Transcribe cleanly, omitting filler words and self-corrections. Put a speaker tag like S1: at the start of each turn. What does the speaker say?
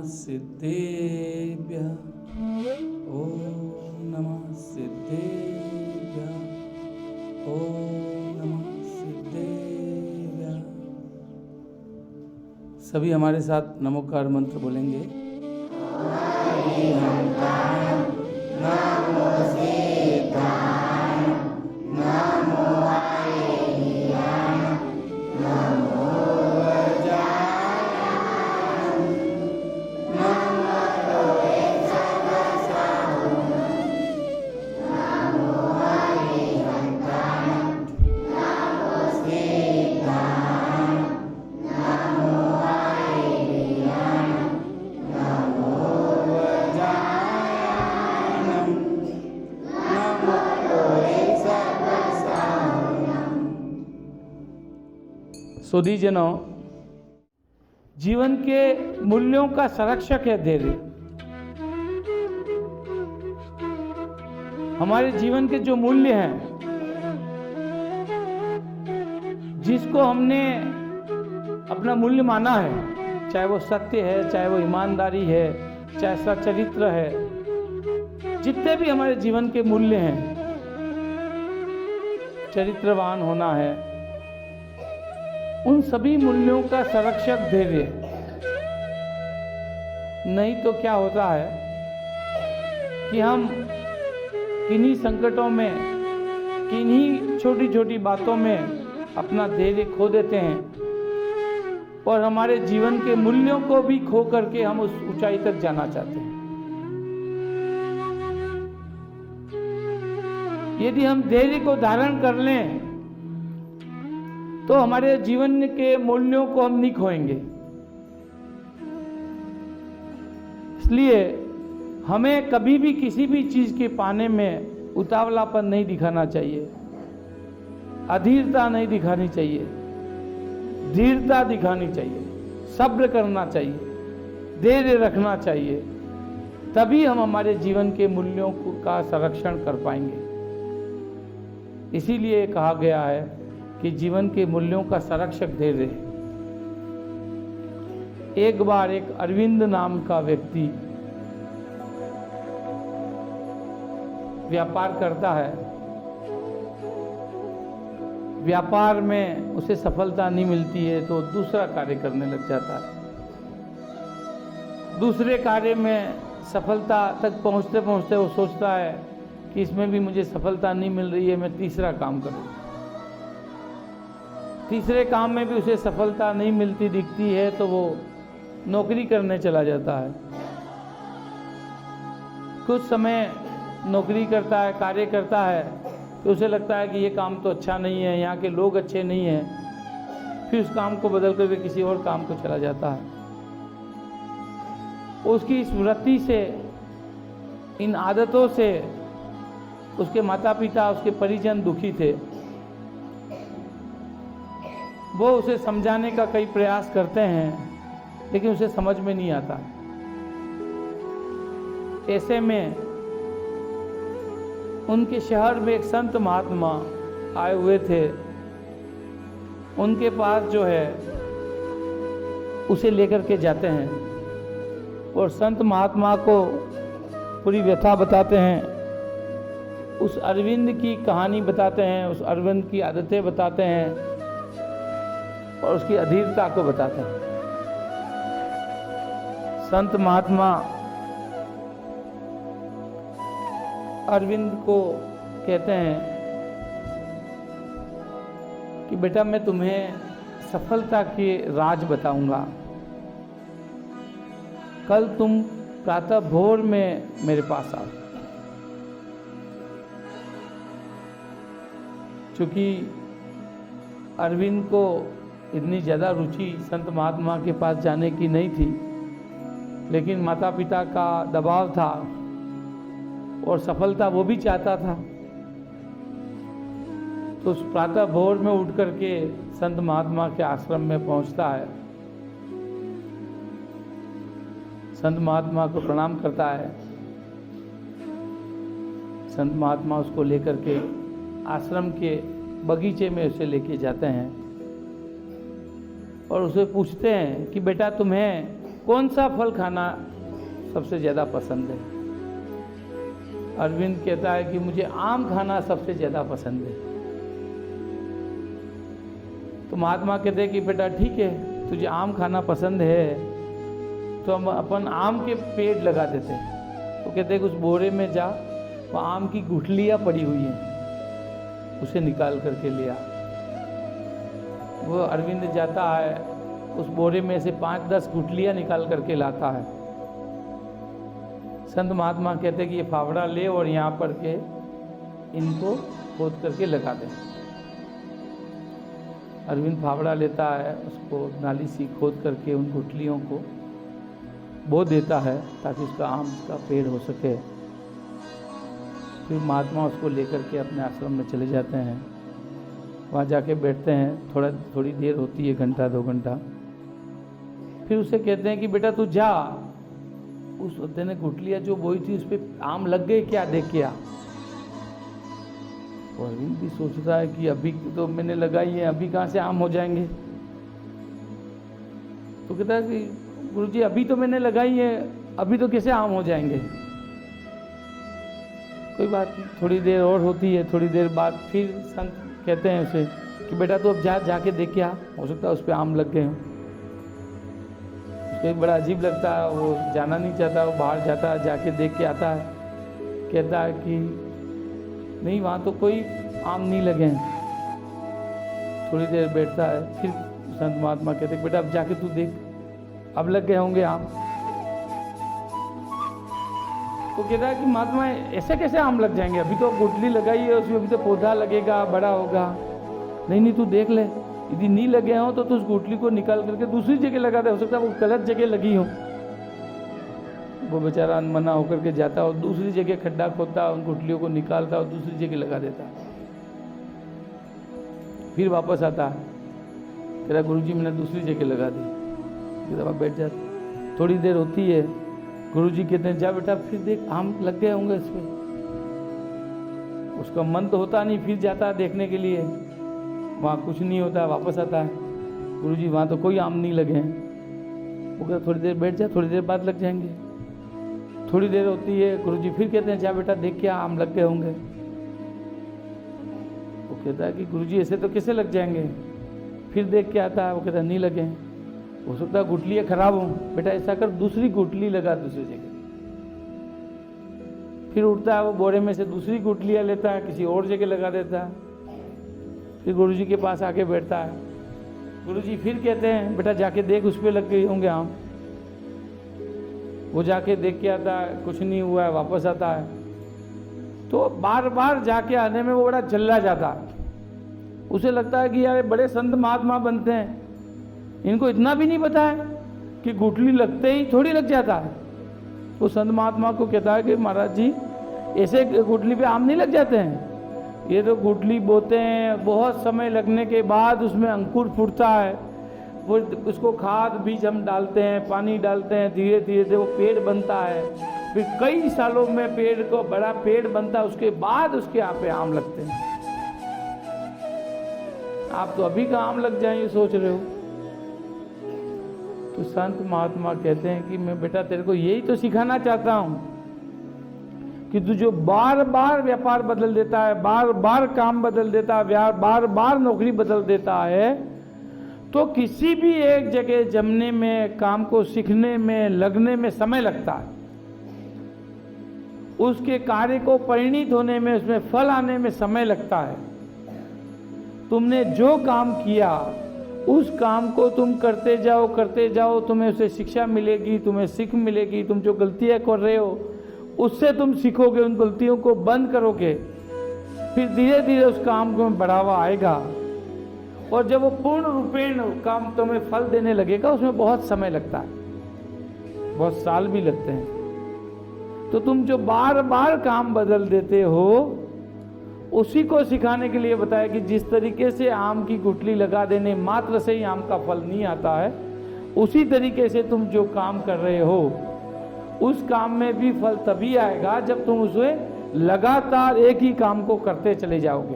S1: सिद्धेभ्यः ओम नमः सिद्धेभ्यः ओम नमः सिद्धेभ्यः। सभी हमारे साथ नमोकार मंत्र बोलेंगे। नमो सिद्धाय नमो आर्याय नमो वज्राय नमो लोहितसाहुं नमो हरिहंताय नमो सिद्धाय नमो आर्याय नमो वज्राय नमो लोहितसाहुं। सुधीजनों, जीवन के मूल्यों का संरक्षक है धैर्य। हमारे जीवन के जो मूल्य हैं, जिसको हमने अपना मूल्य माना है, चाहे वो सत्य है, चाहे वो ईमानदारी है, चाहे सच्चरित्र है, जितने भी हमारे जीवन के मूल्य हैं, चरित्रवान होना है, उन सभी मूल्यों का संरक्षक धैर्य। नहीं तो क्या होता है कि हम किन्हीं संकटों में, किन्हीं छोटी छोटी बातों में अपना धैर्य खो देते हैं और हमारे जीवन के मूल्यों को भी खो करके हम उस ऊंचाई तक जाना चाहते हैं। यदि हम धैर्य को धारण कर लें तो हमारे जीवन के मूल्यों को हम नहीं खोएंगे। इसलिए हमें कभी भी किसी भी चीज के पाने में उतावलापन नहीं दिखाना चाहिए, अधीरता नहीं दिखानी चाहिए, धीरता दिखानी चाहिए, सब्र करना चाहिए, धैर्य रखना चाहिए। तभी हम हमारे जीवन के मूल्यों का संरक्षण कर पाएंगे। इसीलिए कहा गया है कि जीवन के मूल्यों का संरक्षक धैर्य है। एक बार एक अरविंद नाम का व्यक्ति व्यापार करता है। व्यापार में उसे सफलता नहीं मिलती है तो दूसरा कार्य करने लग जाता है। दूसरे कार्य में सफलता तक पहुंचते पहुंचते वो सोचता है कि इसमें भी मुझे सफलता नहीं मिल रही है, मैं तीसरा काम करूं। तीसरे काम में भी उसे सफलता नहीं मिलती दिखती है तो वो नौकरी करने चला जाता है। कुछ समय नौकरी करता है, कार्य करता है, तो उसे लगता है कि ये काम तो अच्छा नहीं है, यहाँ के लोग अच्छे नहीं हैं। फिर उस काम को बदल करके किसी और काम को चला जाता है। उसकी इस वृत्ति से, इन आदतों से उसके माता पिता, उसके परिजन दुखी थे। वो उसे समझाने का कई प्रयास करते हैं लेकिन उसे समझ में नहीं आता। ऐसे में उनके शहर में एक संत महात्मा आए हुए थे। उनके पास जो है उसे लेकर के जाते हैं और संत महात्मा को पूरी व्यथा बताते हैं, उस अरविंद की कहानी बताते हैं, उस अरविंद की आदतें बताते हैं और उसकी अधीरता को बताते हैं। संत महात्मा अरविंद को कहते हैं कि बेटा मैं तुम्हें सफलता के राज बताऊंगा। कल तुम प्रातः भोर में मेरे पास आओ। चूंकि अरविंद को इतनी ज़्यादा रुचि संत महात्मा के पास जाने की नहीं थी, लेकिन माता पिता का दबाव था और सफलता वो भी चाहता था। तो उस प्रातः भोर में उठ करके संत महात्मा के आश्रम में पहुंचता है, संत महात्मा को प्रणाम करता है। संत महात्मा उसको लेकर के आश्रम के बगीचे में उसे लेके जाते हैं और उसे पूछते हैं कि बेटा तुम्हें कौन सा फल खाना सबसे ज़्यादा पसंद है? अरविंद कहता है कि मुझे आम खाना सबसे ज़्यादा पसंद है। तो महात्मा कहते हैं कि बेटा ठीक है, तुझे आम खाना पसंद है तो हम अपन आम के पेड़ लगा देते हैं। तो कहते हैं कि उस बोरे में जा, वो आम की गुठलियाँ पड़ी हुई हैं, उसे निकाल करके ले आ। वो अरविंद जाता है, उस बोरे में से 5-10 गुठलियाँ निकाल करके लाता है। संत महात्मा कहते हैं कि ये फावड़ा ले और यहाँ पर के इनको खोद करके लगा दे। अरविंद फावड़ा लेता है, उसको नाली सी खोद करके उन गुठलियों को बो देता है ताकि उसका आम का पेड़ हो सके। फिर महात्मा उसको लेकर के अपने आश्रम में चले जाते हैं। वहाँ जाके बैठते हैं, थोड़ी देर होती है, 1-2 घंटा। फिर उसे कहते हैं कि बेटा तू जा, उस होते ने गुठलियाँ जो बोई थी उस पर आम लग गए क्या, देख के आ। और अरविंद भी सोचता है कि अभी तो मैंने लगाई है, अभी कहाँ से आम हो जाएंगे। तो कहता है कि गुरुजी अभी तो मैंने लगाई है, अभी तो कैसे आम हो जाएंगे। कोई बात नहीं, थोड़ी देर और होती है। थोड़ी देर बाद फिर संत कहते हैं उसे कि बेटा तू अब जाके देख के आ, हो सकता है उस पर आम लग गए हों। उसको एक बड़ा अजीब लगता है, वो जाना नहीं चाहता, वो बाहर जाता है, जाके देख के आता है। कहता है कि नहीं, वहाँ तो कोई आम नहीं लगे हैं। थोड़ी देर बैठता है, फिर संत महात्मा कहते हैं बेटा अब जाके तू देख, अब लग गए होंगे आम। तो कहता है कि महात्मा ऐसे कैसे आम लग जाएंगे, अभी तो गुठली लगाई है, उसमें अभी तो पौधा लगेगा, बड़ा होगा। नहीं तू देख ले, यदि नहीं लगे हो तो तू उस गुठली को निकाल करके दूसरी जगह लगा दे, हो सकता है वो गलत जगह लगी हो। वो बेचारा अनमना होकर के जाता और दूसरी जगह खड्डा खोदता, उन गुठलियों को निकालता और दूसरी जगह लगा देता। फिर वापस आता है, कहता गुरुजी मैंने दूसरी जगह लगा दी। कहता बैठ जा। थोड़ी देर होती है, गुरुजी कहते हैं जा बेटा फिर देख, आम लग गए होंगे इस पर। उसका मन तो होता नहीं, फिर जाता है देखने के लिए, वहाँ कुछ नहीं होता। वापस आता है, गुरुजी वहाँ तो कोई आम नहीं लगे हैं। वो कहता थोड़ी देर बैठ जा, थोड़ी देर बाद लग जाएंगे। थोड़ी देर होती है, गुरुजी फिर कहते हैं जा बेटा देख के आम लग गए होंगे। वो कहता है कि गुरुजी ऐसे तो कैसे लग जाएंगे। फिर देख के आता है, वो कहता है नहीं लगे, हो सकता है गुठलियाँ खराब हों। बेटा ऐसा कर, दूसरी गुठली लगा दूसरी जगह। फिर उठता है, वो बोरे में से दूसरी गुठलियाँ लेता है, किसी और जगह लगा देता है। फिर गुरुजी के पास आके बैठता है। गुरुजी फिर कहते हैं बेटा जाके देख, उस पर लग गए होंगे आम। वो जाके देख के आता है, कुछ नहीं हुआ है। वापस आता है तो बार बार जाके आने में वो बड़ा चिल्ला जाता है। उसे लगता है कि यार बड़े संत महात्मा बनते हैं, इनको इतना भी नहीं पता है कि गुठली लगते ही थोड़ी लग जाता है। वो संत महात्मा को कहता है कि महाराज जी ऐसे गुठली पे आम नहीं लग जाते हैं, ये तो गुठली बोते हैं, बहुत समय लगने के बाद उसमें अंकुर फूटता है, वो उसको खाद बीज हम डालते हैं, पानी डालते हैं, धीरे धीरे वो पेड़ बनता है। फिर कई सालों में पेड़ को बड़ा पेड़ बनता है, उसके बाद उसके यहाँ पे आम लगते हैं। आप तो अभी का आम लग जाएंगे सोच रहे हो। तो संत महात्मा कहते हैं कि मैं बेटा तेरे को यही तो सिखाना चाहता हूँ कि तू जो बार बार व्यापार बदल देता है, बार बार काम बदल देता है, बार बार नौकरी बदल देता है, तो किसी भी एक जगह जमने में, काम को सीखने में, लगने में समय लगता है। उसके कार्य को परिणित होने में, उसमें फल आने में समय लगता है। तुमने जो काम किया उस काम को तुम करते जाओ, तुम्हें उससे शिक्षा मिलेगी, तुम्हें सीख मिलेगी। तुम जो गलतियां कर रहे हो उससे तुम सीखोगे, उन गलतियों को बंद करोगे, फिर धीरे धीरे उस काम को बढ़ावा आएगा। और जब वो पूर्ण रूपेण काम तुम्हें फल देने लगेगा, उसमें बहुत समय लगता है, बहुत साल भी लगते हैं। तो तुम जो बार बार काम बदल देते हो, उसी को सिखाने के लिए बताया कि जिस तरीके से आम की गुठली लगा देने मात्र से ही आम का फल नहीं आता है, उसी तरीके से तुम जो काम कर रहे हो उस काम में भी फल तभी आएगा जब तुम उसे लगातार एक ही काम को करते चले जाओगे।